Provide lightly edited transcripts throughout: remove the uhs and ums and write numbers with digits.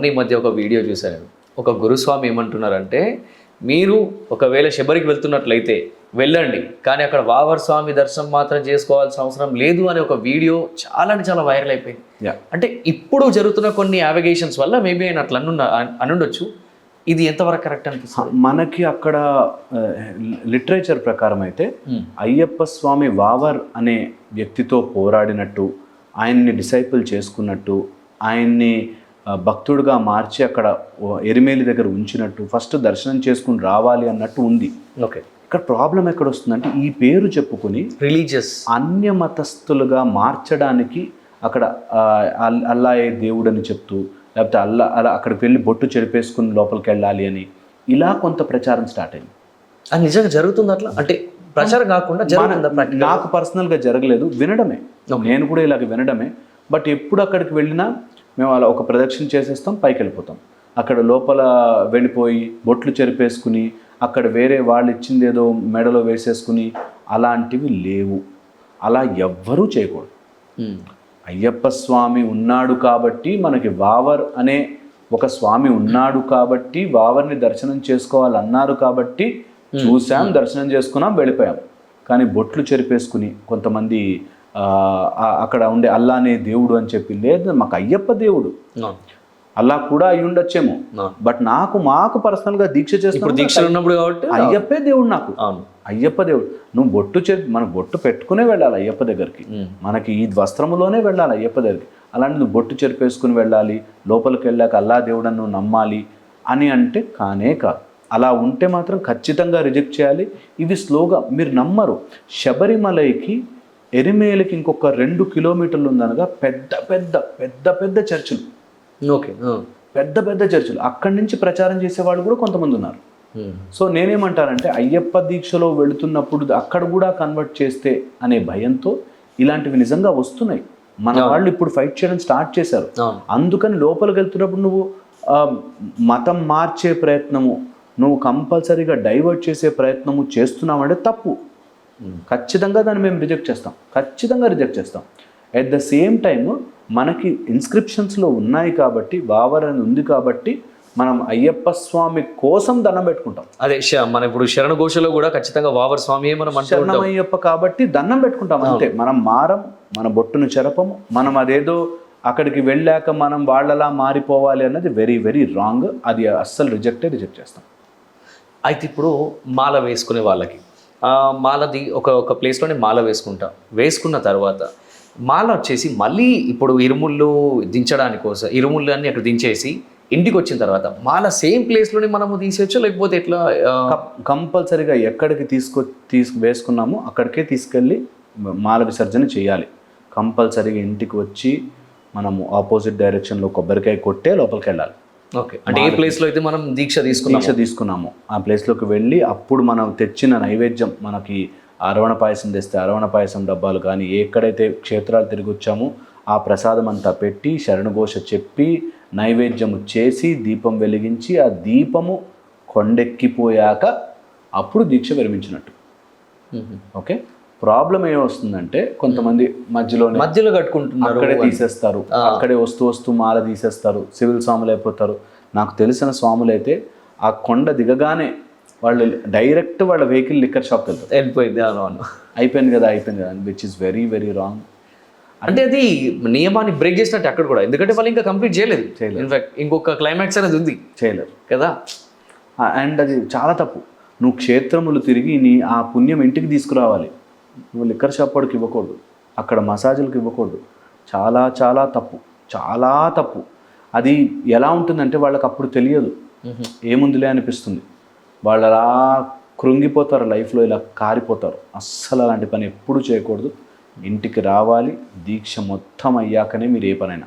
మొన్న ఈ మధ్య ఒక వీడియో చూశాను. ఒక గురుస్వామి ఏమంటున్నారంటే, మీరు ఒకవేళ శబరికి వెళ్తున్నట్లయితే వెళ్ళండి, కానీ అక్కడ వావర్ స్వామి దర్శనం మాత్రం చేసుకోవాల్సిన అవసరం లేదు అనే ఒక వీడియో చాలా అంటే చాలా వైరల్ అయిపోయింది. అంటే ఇప్పుడు జరుగుతున్న కొన్ని యావిగేషన్స్ వల్ల మేబీ ఆయన అట్లా అనుండొచ్చు. ఇది ఎంతవరకు కరెక్ట్ అనిపిస్తుంది? మనకి అక్కడ లిటరేచర్ ప్రకారం అయితే అయ్యప్ప స్వామి వావర్ అనే వ్యక్తితో పోరాడినట్టు, ఆయన్ని డిసైపుల్ చేసుకున్నట్టు, ఆయన్ని భక్తుడుగా మార్చి అక్కడ ఎరిమేలి దగ్గర ఉంచినట్టు, ఫస్ట్ దర్శనం చేసుకుని రావాలి అన్నట్టు ఉంది. ఓకే, ఇక్కడ ప్రాబ్లం ఎక్కడ వస్తుందంటే, ఈ పేరు చెప్పుకుని రిలీజియస్ అన్య మతస్థులుగా మార్చడానికి అక్కడ అల్లాయే దేవుడని చెప్తూ, లేకపోతే అలా అక్కడికి వెళ్ళి బొట్టు చెరిపేసుకుని లోపలికి వెళ్ళాలి అని ఇలా కొంత ప్రచారం స్టార్ట్ అయింది. అది నిజంగా జరుగుతుంది అట్లా? అంటే ప్రచారం కాకుండా నాకు పర్సనల్గా జరగలేదు, వినడమే. నేను కూడా ఇలాగ వినడమే. బట్ ఎప్పుడు అక్కడికి వెళ్ళినా మేము అలా ఒక ప్రదక్షిణ చేసేస్తాం, పైకి వెళ్ళిపోతాం. అక్కడ లోపల వెళ్ళిపోయి బొట్లు చెరిపేసుకుని అక్కడ వేరే వాళ్ళు ఇచ్చింది ఏదో మెడలో వేసేసుకుని అలాంటివి లేవు. అలా ఎవ్వరూ చేయకూడదు. అయ్యప్ప స్వామి ఉన్నాడు కాబట్టి, మనకి వావర్ అనే ఒక స్వామి ఉన్నాడు కాబట్టి వావర్ని దర్శనం చేసుకోవాలన్నారు కాబట్టి చూసాం, దర్శనం చేసుకున్నాం, వెళ్ళిపోయాం. కానీ బొట్లు చెరిపేసుకుని కొంతమంది అక్కడ ఉండే అల్లానే దేవుడు అని చెప్పి, లేదు మాకు అయ్యప్ప దేవుడు, అల్లా కూడా అయి ఉండొచ్చేమో, బట్ మాకు పర్సనల్గా దీక్ష చేస్తాం, దీక్ష ఉన్నప్పుడు కాబట్టి అయ్యప్పే దేవుడు నాకు. అయ్యప్ప దేవుడు. నువ్వు మనకు బొట్టు పెట్టుకునే వెళ్ళాలి అయ్యప్ప దగ్గరికి, మనకి ఈ వస్త్రములోనే వెళ్ళాలి అయ్యప్ప దగ్గరికి. అలాంటి నువ్వు బొట్టు చెరిపేసుకుని వెళ్ళాలి, లోపలికి వెళ్ళాక అల్లా దేవుడని నువ్వు నమ్మాలి అని అంటే కానే కాదు. అలా ఉంటే మాత్రం ఖచ్చితంగా రిజెక్ట్ చేయాలి. ఇవి స్లోగా మీరు నమ్మరు. శబరిమలైకి ఎరిమేలికి ఇంకొక 2 కిలోమీటర్లు ఉందనగా పెద్ద పెద్ద పెద్ద పెద్ద చర్చిలు. ఓకే, పెద్ద పెద్ద చర్చిలు. అక్కడి నుంచి ప్రచారం చేసేవాళ్ళు కూడా కొంతమంది ఉన్నారు. సో నేనేమంటానంటే, అయ్యప్ప దీక్షలో వెళుతున్నప్పుడు అక్కడ కూడా కన్వర్ట్ చేస్తే అనే భయంతో ఇలాంటివి నిజంగా వస్తున్నాయి. మన వాళ్ళు ఇప్పుడు ఫైట్ చేయడం స్టార్ట్ చేశారు. అందుకని లోపలికి వెళ్తున్నప్పుడు నువ్వు మతం మార్చే ప్రయత్నము, నువ్వు కంపల్సరీగా డైవర్ట్ చేసే ప్రయత్నము చేస్తున్నావంటే తప్పు. ఖచ్చితంగా దాన్ని మేము రిజెక్ట్ చేస్తాం, ఖచ్చితంగా రిజెక్ట్ చేస్తాం. అట్ ద సేమ్ టైమ్ మనకి ఇన్స్క్రిప్షన్స్లో ఉన్నాయి కాబట్టి, వావర్ అని ఉంది కాబట్టి మనం అయ్యప్ప స్వామి కోసం దండం పెట్టుకుంటాం. అదే మన ఇప్పుడు శరణ ఘోషలో కూడా ఖచ్చితంగా వావర్ స్వామి శరణమయ్యప్ప కాబట్టి దండం పెట్టుకుంటాం అంతే. మనం మారం, మన బొట్టును చెరపము. మనం అదేదో అక్కడికి వెళ్ళాక మనం వాళ్ళలా మారిపోవాలి అన్నది వెరీ వెరీ రాంగ్. అది అస్సలు రిజెక్ట్ చేస్తాం. అయితే ఇప్పుడు మాల వేసుకునే వాళ్ళకి మాలది ఒక ప్లేస్లోనే మాల వేసుకున్న తర్వాత మాల వచ్చేసి మళ్ళీ ఇప్పుడు ఇరుముళ్ళు దించడానికి కోసం ఇరుముళ్ళు అన్ని అక్కడ దించేసి ఇంటికి వచ్చిన తర్వాత మాల సేమ్ ప్లేస్లోనే మనము తీసేయచ్చు, లేకపోతే ఎట్లా? కంపల్సరీగా ఎక్కడికి వేసుకున్నామో అక్కడికే తీసుకెళ్ళి మాల విసర్జన చేయాలి. కంపల్సరీగా ఇంటికి వచ్చి మనము ఆపోజిట్ డైరెక్షన్లో కొబ్బరికాయ కొట్టే లోపలికి వెళ్ళాలి. ఓకే, అంటే ఏ ప్లేస్లో అయితే మనం దీక్ష తీసుకున్నాము ఆ ప్లేస్లోకి వెళ్ళి అప్పుడు మనం తెచ్చిన నైవేద్యం, మనకి అరవణ పాయసం తెస్తే అరవణ పాయసం డబ్బాలు కానీ, ఎక్కడైతే క్షేత్రాలు తిరిగి వచ్చామో ఆ ప్రసాదం అంతా పెట్టి శరణఘోష చెప్పి నైవేద్యము చేసి దీపం వెలిగించి ఆ దీపము కొండెక్కిపోయాక అప్పుడు దీక్ష విరమించినట్టు. ఓకే, ప్రాబ్లం ఏమొస్తుందంటే కొంతమంది మధ్యలో కట్టుకుంటున్నారు, అక్కడే తీసేస్తారు, అక్కడే వస్తూ మాల తీసేస్తారు, సివిల్ స్వాములు అయిపోతారు. నాకు తెలిసిన స్వాములు అయితే ఆ కొండ దిగగానే వాళ్ళు డైరెక్ట్ వాళ్ళ వెహికల్ లిక్కర్ షాప్కి వెళ్తారు. అయిపోయింది కదా which is very very wrong. అంటే అది నియమాన్ని బ్రేక్ చేసినట్టు అక్కడ కూడా, ఎందుకంటే వాళ్ళు ఇంకా కంప్లీట్ చేయలేదు. ఇన్ఫాక్ట్ ఇంకొక క్లైమాక్స్ అనేది ఉంది, చేయలేరు కదా. అండ్ అది చాలా తప్పు. నువ్వు క్షేత్రములు తిరిగి ఆ పుణ్యం ఇంటికి తీసుకురావాలి. నువ్వు లిక్కర్ షాప్ వాడికి ఇవ్వకూడదు, అక్కడ మసాజులకు ఇవ్వకూడదు. చాలా చాలా తప్పు, చాలా తప్పు. అది ఎలా ఉంటుందంటే వాళ్ళకి అప్పుడు తెలియదు, ఏముందిలే అనిపిస్తుంది. వాళ్ళు అలా కృంగిపోతారు, లైఫ్లో ఇలా కారిపోతారు. అస్సలు అలాంటి పని ఎప్పుడు చేయకూడదు. ఇంటికి రావాలి, దీక్ష మొత్తం అయ్యాకనే మీరు ఏ పనైనా.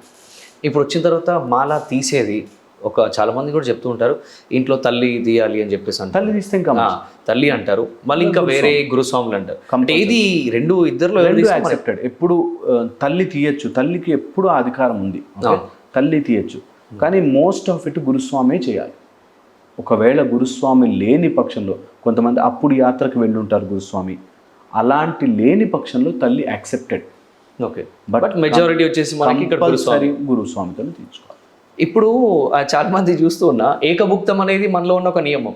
ఇప్పుడు వచ్చిన తర్వాత మాల తీసేది చాలా మంది కూడా చెప్తూ ఉంటారు, ఇంట్లో తల్లి తీయాలి అని చెప్పేసి అంటారు. తల్లి తీస్తే ఇంకా తల్లి అంటారు, మళ్ళీ ఇంకా వేరే గురుస్వాములు అంటారు. ఇది ఇద్దరిలో యాక్సెప్టెడ్. ఎప్పుడు తల్లి తీయచ్చు, తల్లికి ఎప్పుడు అధికారం ఉంది, తల్లి తీయచ్చు. కానీ మోస్ట్ ఆఫ్ ఇట్ గురుస్వామి చేయాలి. ఒకవేళ గురుస్వామి లేని పక్షంలో, కొంతమంది అప్పుడు యాత్రకు వెళ్ళి ఉంటారు గురుస్వామి, అలాంటి లేని పక్షంలో తల్లి యాక్సెప్టెడ్. ఓకే, బట్ మెజారిటీ వచ్చేసి మనకి గురుస్వామితో తీర్చుకోవాలి. ఇప్పుడు చాలా మంది చూస్తూ ఉన్నా ఏకభుక్తం అనేది మనలో ఉన్న ఒక నియమం.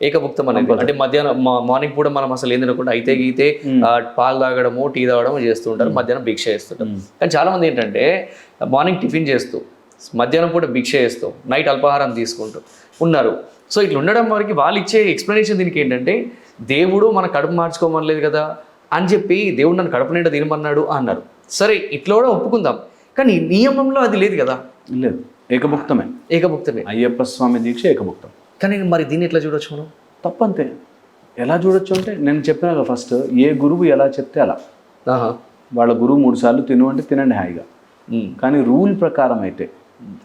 ఏకభుక్తం అనేది అంటే మధ్యాహ్నం మార్నింగ్ పూట మనం అసలు ఏం తినకుండా అయితే గీతే పాలు తాగడము టీ తాగడము చేస్తూ ఉంటారు, మధ్యాహ్నం భిక్ష చేస్తుంటారు. కానీ చాలా మంది ఏంటంటే మార్నింగ్ టిఫిన్ చేస్తూ మధ్యాహ్నం పూట భిక్ష చేస్తూ నైట్ అల్పాహారం తీసుకుంటూ ఉన్నారు. సో ఇట్లా ఉండడం వరకు వాళ్ళు ఇచ్చే ఎక్స్ప్లెనేషన్ దీనికి ఏంటంటే దేవుడు మన కడుపు మార్చుకోమనలేదు కదా అని చెప్పి దేవుడు నన్ను కడుపు నిండా తినమన్నాడు అన్నారు. సరే ఇట్లా కూడా ఒప్పుకుందాం, కానీ నియమంలో అది లేదు కదా. లేదు, ఏకభుక్తమే. ఏకభుక్తమే. అయ్యప్ప స్వామి దీక్ష ఏకభుక్తం. కానీ మరి దీన్ని ఎట్లా చూడొచ్చు మనం? తప్పంతే. ఎలా చూడొచ్చు అంటే నేను చెప్పినాక ఫస్ట్ ఏ గురువు ఎలా చెప్తే అలా. వాళ్ళ గురువు 3 సార్లు తిను అంటే తినండి హాయిగా. కానీ రూల్ ప్రకారం అయితే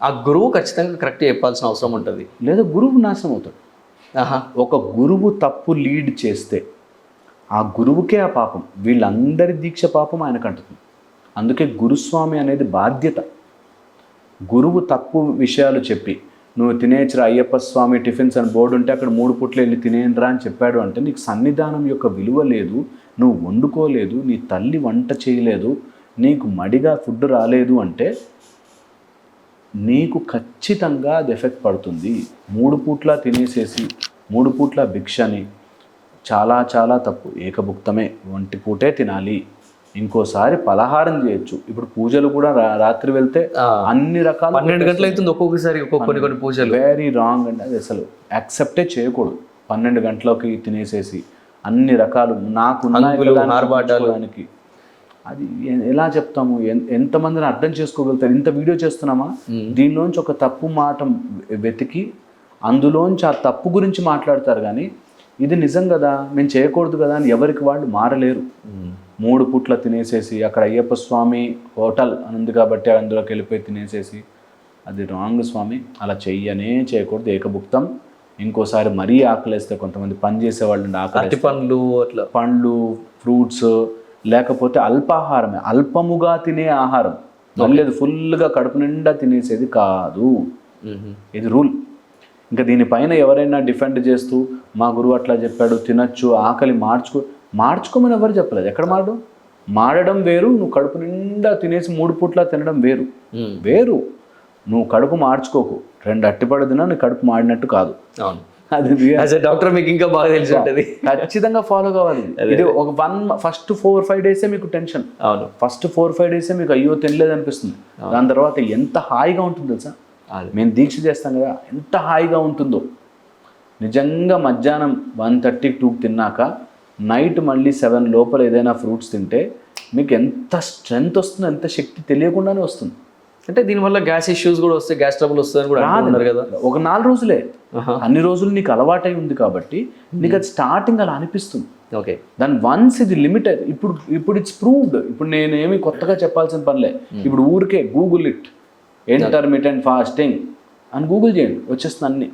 ఆ గురువు ఖచ్చితంగా కరెక్ట్ చెప్పాల్సిన అవసరం ఉంటుంది, లేదా గురువు నాశనం అవుతాడు. ఒక గురువు తప్పు లీడ్ చేస్తే ఆ గురువుకే ఆ పాపం, వీళ్ళందరి దీక్ష పాపం ఆయనకు అంటుతుంది. అందుకే గురుస్వామి అనేది బాధ్యత. గురువు తప్పు విషయాలు చెప్పి నువ్వు తినేచ్చరా అయ్యప్ప స్వామి టిఫిన్స్ అని బోర్డు ఉంటే అక్కడ 3 పూట్లు వెళ్ళి తినేయండిరా అని చెప్పాడు అంటే నీకు సన్నిధానం యొక్క విలువ లేదు, నువ్వు వండుకోలేదు, నీ తల్లి వంట చేయలేదు, నీకు మడిగా ఫుడ్ రాలేదు అంటే నీకు ఖచ్చితంగా అది ఎఫెక్ట్ పడుతుంది. 3 పూట్ల తినేసేసి 3 పూట్ల భిక్షని చాలా చాలా తప్పు. ఏకభుక్తమే, 1 పూటే తినాలి. ఇంకోసారి పలహారం చేయొచ్చు. ఇప్పుడు పూజలు కూడా రాత్రి వెళ్తే అన్ని రకాల 12 గంటలు అవుతుంది ఒక్కొక్కసారి కొన్ని పూజలు. వెరీ రాంగ్ అండి, అది అసలు యాక్సెప్టే చేయకూడదు. 12 గంటలకి తినేసేసి అన్ని రకాలు నాకు దానికి అది ఎలా చెప్తాము? ఎంతమందిని అర్థం చేసుకోగలుగుతారు? ఇంత వీడియో చేస్తున్నామా, దీనిలోంచి ఒక తప్పు మాట వెతికి అందులోంచి ఆ తప్పు గురించి మాట్లాడతారు. కానీ ఇది నిజం కదా, మేము చేయకూడదు కదా అని ఎవరికి వాళ్ళు మారలేరు. 3 పూట్ల తినేసేసి అక్కడ అయ్యప్ప స్వామి హోటల్ అని ఉంది కాబట్టి అందులోకి వెళ్ళిపోయి తినేసేసి అది రాంగ్ స్వామి. అలా చేయకూడదు. ఏకభుక్తం. ఇంకోసారి మరీ ఆకలేస్తే కొంతమంది పని చేసేవాళ్ళు ఆకలి పండ్లు అట్లా పండ్లు ఫ్రూట్స్ లేకపోతే అల్పాహారమే, అల్పముగా తినే ఆహారం, లేదు ఫుల్గా కడుపు నిండా తినేసేది కాదు. ఇది రూల్. ఇంకా దీనిపైన ఎవరైనా డిఫెండ్ చేస్తూ మా గురువు అట్లా చెప్పాడు తినచ్చు ఆకలి మార్చుకోమని ఎవరు చెప్పలేదు. ఎక్కడ మాడడం వేరు, నువ్వు కడుపు నిండా తినేసి 3 పూట్ల తినడం వేరు. నువ్వు కడుపు మార్చుకోకు, 2 అట్టిపడి తినా నీ కడుపు మాడినట్టు కాదు. అది డాక్టర్ మీకు ఇంకా బాగా తెలిసి ఉంటుంది. ఖచ్చితంగా ఫాలో కావాలి. ఇది ఒక ఫస్ట్ 4-5 డేసే మీకు టెన్షన్. అవును, ఫస్ట్ 4-5 డేసే మీకు అయ్యో తినలేదు అనిపిస్తుంది. దాని తర్వాత ఎంత హాయిగా ఉంటుందో తెలుసా? మేము దీక్ష చేస్తాం కదా, ఎంత హాయిగా ఉంటుందో. నిజంగా మధ్యాహ్నం 1:30-2 తిన్నాక నైట్ మళ్ళీ 7 లోపల ఏదైనా ఫ్రూట్స్ తింటే మీకు ఎంత స్ట్రెంగ్త్ వస్తుందో, ఎంత శక్తి తెలియకుండానే వస్తుంది. అంటే దీనివల్ల గ్యాస్ ఇష్యూస్ కూడా వస్తాయి, గ్యాస్ ట్రబుల్ వస్తుందని కూడా అంటున్నారు కదా. ఒక 4 రోజులే, అన్ని రోజులు నీకు అలవాటై ఉంది కాబట్టి నీకు అది స్టార్టింగ్ అలా అనిపిస్తుంది. ఓకే, దాని వన్స్ ఇది లిమిటెడ్. ఇప్పుడు ఇట్స్ ప్రూవ్డ్. ఇప్పుడు నేనేమి కొత్తగా చెప్పాల్సిన పనిలే. ఇప్పుడు ఊరికే గూగుల్ ఇట్ ఇంటర్మిటెంట్ ఫాస్టింగ్ అని గూగుల్ చేయండి, వచ్చేస్తుంది అన్ని.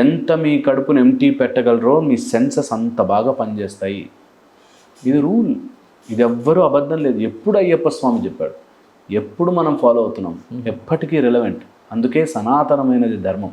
ఎంత మీ కడుపును ఎంటీ పెట్టగలరో మీ సెన్సెస్ అంత బాగా పనిచేస్తాయి. ఇది రూల్, ఇది ఎవ్వరూ అబద్ధం లేదు. ఎప్పుడు అయ్యప్ప స్వామి చెప్పాడు, ఎప్పుడు మనం ఫాలో అవుతున్నాం, ఎప్పటికీ రిలవెంట్. అందుకే సనాతనమైనది ధర్మం.